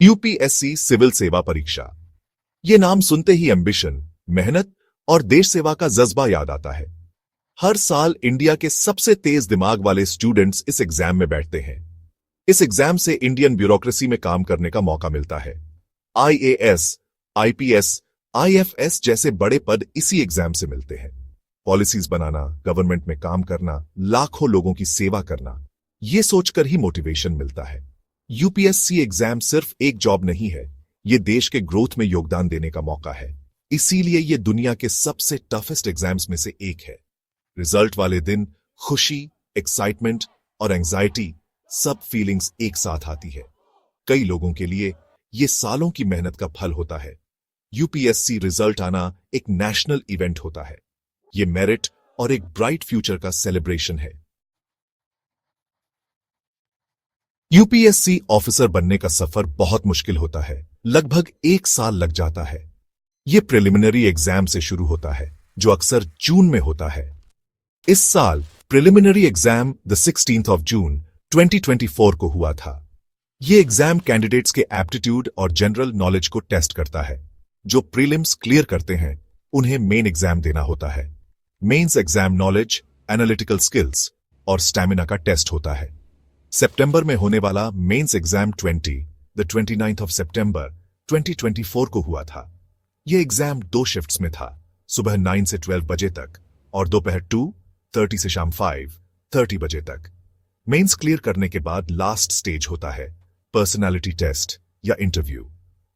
UPSC civil सेवा परीक्षा। ये नाम सुनते ही एम्बिशन, मेहनत और देश सेवा का जज्बा याद आता है। हर साल इंडिया के सबसे तेज दिमाग वाले स्टूडेंट्स इस एग्जाम में बैठते हैं। इस एग्जाम से इंडियन ब्यूरोक्रेसी में काम करने का मौका मिलता है। आईएएस, आईपीएस, आईएफएस जैसे बड़े पद इसी एग्जाम से मिलते हैं। पॉलिसीज बनाना, गवर्नमेंट में काम करना, लाखों लोगों की सेवा करना, ये सोचकर ही मोटिवेशन मिलता है। यूपीएससी एग्जाम सिर्फ एक जॉब नहीं है, ये देश के ग्रोथ में योगदान देने का मौका है। इसीलिए ये दुनिया के सबसे टफेस्ट एग्जाम्स में से एक है। रिजल्ट वाले दिन खुशी, एक्साइटमेंट और एंजाइटी, सब फीलिंग्स एक साथ आती है। कई लोगों के लिए ये सालों की मेहनत का फल होता है। यूपीएससी रिजल्ट आना एक नेशनल इवेंट होता है। ये मेरिट और एक ब्राइट फ्यूचर का सेलिब्रेशन है। यूपीएससी ऑफिसर बनने का सफर बहुत मुश्किल होता है। लगभग 1 साल लग जाता है। यह प्रिलिमिनरी एग्जाम से शुरू होता है, जो अक्सर जून में होता है। इस साल preliminary exam the 16th of June 2024 को हुआ था। यह एग्जाम कैंडिडेट्स के एप्टीट्यूड और जनरल नॉलेज को टेस्ट करता है। जो प्रीलिम्स क्लियर करते हैं, उन्हें मेन एग्जाम देना होता है। Mains exam knowledge, analytical skills और स्टैमिना का टेस्ट होता है। सितंबर में होने वाला mains exam the 29th of September 2024 को हुआ था। यह एग्जाम 2 शिफ्ट्स में था, सुबह 9 से 12 बजे तक और दोपहर 2:30 से शाम 5:30 बजे तक। मेंस क्लियर करने के बाद लास्ट स्टेज होता है पर्सनालिटी टेस्ट या इंटरव्यू।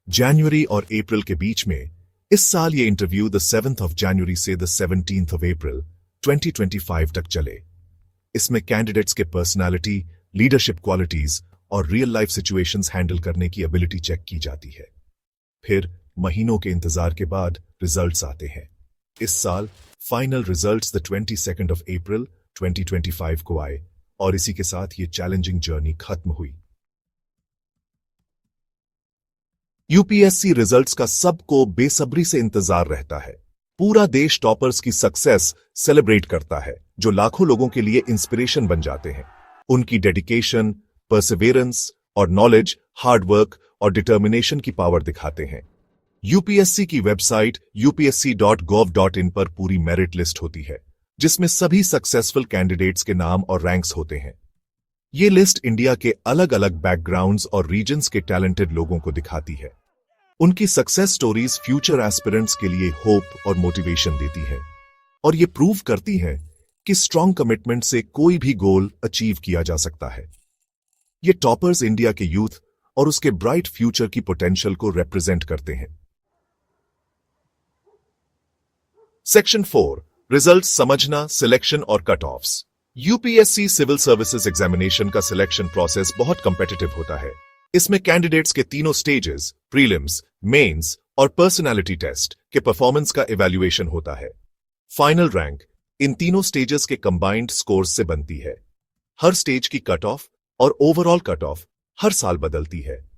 जनवरी और अप्रैल के बीच में इस साल ये interview the 7th of January से द 17th of April 2025 तक चले। इसमें कैंडिडेट्स के पर्सनालिटी, लीडरशिप क्वालिटीज और रियल लाइफ सिचुएशंस हैंडल करने की एबिलिटी चेक की जाती है। फिर महीनों के इंतजार के बाद रिजल्ट्स आते हैं। इस साल final results the 22nd of April 2025 को आए और इसी के साथ ये चैलेंजिंग जर्नी खत्म हुई। यूपीएससी रिजल्ट्स का सबको बेसब्री से इंतजार रहता है। पूरा देश टॉपर्स की सक्सेस सेलिब्रेट करता है, जो लाखों लोगों के लिए इंस्पिरेशन बन जाते हैं। उनकी डेडिकेशन, परसिवियरेंस और नॉलेज, हार्डवर्क और डिटर्मिनेशन की पावर दिखाते हैं। यूपीएससी की वेबसाइट upsc.gov.in पर पूरी मेरिट लिस्ट होती है, जिसमें सभी सक्सेसफुल कैंडिडेट्स के नाम और रैंक्स होते हैं। ये लिस्ट इंडिया के अलग अलग बैकग्राउंड्स और रीजन्स के टैलेंटेड लोगों को दिखाती है। उनकी सक्सेस स्टोरीज फ्यूचर एस्पिरेंट्स के लिए होप और मोटिवेशन देती है और ये प्रूव करती है कि स्ट्रॉन्ग कमिटमेंट से कोई भी गोल अचीव किया जा सकता है। ये टॉपर्स इंडिया के यूथ और उसके ब्राइट फ्यूचर की पोटेंशियल को रिप्रेजेंट करते हैं। सेक्शन 4, रिजल्ट समझना, सिलेक्शन और cut offs. UPSC civil services examination का सिलेक्शन प्रोसेस बहुत कंपेटिटिव होता है। इसमें कैंडिडेट्स के तीनों स्टेजेस, प्रीलिम्स, मेंस और पर्सनालिटी टेस्ट के परफॉर्मेंस का इवैल्यूएशन होता है। फाइनल रैंक इन तीनों स्टेजेस के कंबाइंड स्कोर्स से बनती है। हर स्टेज की कट ऑफ और ओवरऑल कट ऑफ हर साल बदलती है।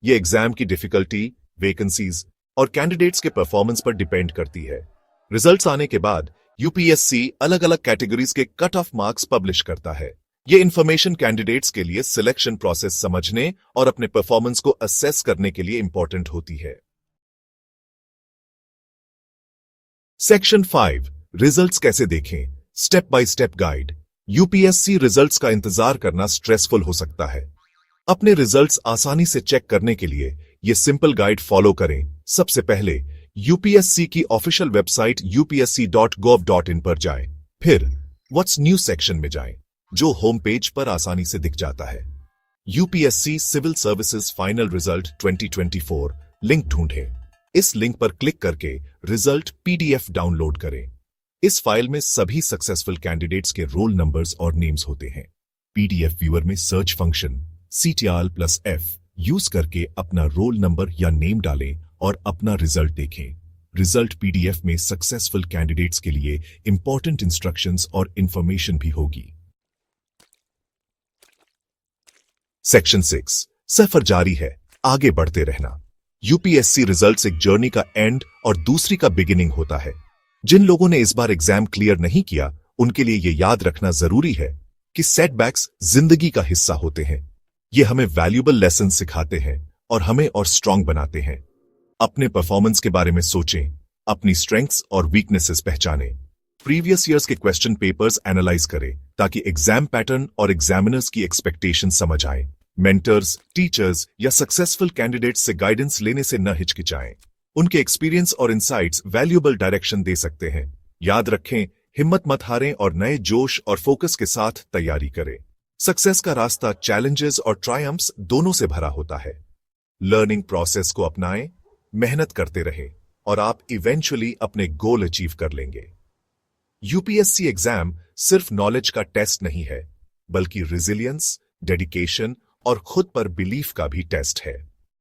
यह एग्जाम की डिफिकल्टी, वैकेंसीज और कैंडिडेट्स के परफॉर्मेंस पर डिपेंड करती है। रिजल्ट्स आने के बाद यूपीएससी अलग अलग कैटेगरीज के कट ऑफ मार्क्स पब्लिश करता है। यह इंफॉर्मेशन कैंडिडेट्स के लिए सिलेक्शन प्रोसेस समझने और अपने परफॉर्मेंस को असेस करने के लिए इंपॉर्टेंट होती है। सेक्शन 5, रिजल्ट्स कैसे देखें, step by step guide. UPSC results का इंतजार करना स्ट्रेसफुल हो सकता है। अपने रिजल्ट्स आसानी से चेक करने के लिए यह सिंपल गाइड फॉलो करें। सबसे पहले यूपीएससी की ऑफिशियल वेबसाइट upsc.gov.in पर जाएं। फिर व्हाट्स न्यू सेक्शन में जाएं, जो होम पेज पर आसानी से दिख जाता है। UPSC civil services final result 2024 link ढूंढें। इस लिंक पर क्लिक करके रिजल्ट पीडीएफ डाउनलोड करें। इस फाइल में सभी सक्सेसफुल कैंडिडेट्स के रोल नंबर्स और नेम्स होते हैं। पीडीएफ व्यूअर में सर्च फंक्शन CTRL+F यूज करके अपना रोल नंबर या नेम डालें और अपना रिजल्ट देखें। रिजल्ट पीडीएफ में सक्सेसफुल कैंडिडेट्स के लिए इंपॉर्टेंट इंस्ट्रक्शंस और इंफॉर्मेशन भी होगी। सेक्शन 6, सफर जारी है, आगे बढ़ते रहना। यूपीएससी रिजल्ट्स एक जर्नी का एंड और दूसरी का बिगिनिंग होता है। जिन लोगों ने इस बार एग्जाम क्लियर नहीं किया, उनके लिए यह याद रखना जरूरी है कि सेटबैक्स जिंदगी का हिस्सा होते हैं। ये हमें वैल्यूएबल लेसन सिखाते हैं और हमें और स्ट्रांग बनाते हैं। अपने परफॉर्मेंस के बारे में सोचें, अपनी स्ट्रेंथ्स और वीकनेसेस पहचानें, प्रीवियस ईयर्स के क्वेश्चन पेपर्स एनालाइज करें ताकि एग्जाम पैटर्न और एग्जामिनर्स की एक्सपेक्टेशन समझ आए। मेंटर्स, टीचर्स या सक्सेसफुल कैंडिडेट्स से गाइडेंस लेने से न हिचकिचाएं। उनके एक्सपीरियंस और इंसाइट्स वैल्यूएबल डायरेक्शन दे सकते हैं। याद रखें, हिम्मत मत हारें और नए जोश और फोकस के साथ तैयारी करें। सक्सेस का रास्ता चैलेंजेस और ट्रायम्फ्स दोनों से भरा होता है। लर्निंग प्रोसेस को अपनाएं, मेहनत करते रहें और आप इवेंचुअली अपने गोल अचीव कर लेंगे। यूपीएससी एग्जाम सिर्फ नॉलेज का टेस्ट नहीं है, बल्कि रिजिलियंस, डेडिकेशन और खुद पर बिलीफ का भी टेस्ट है।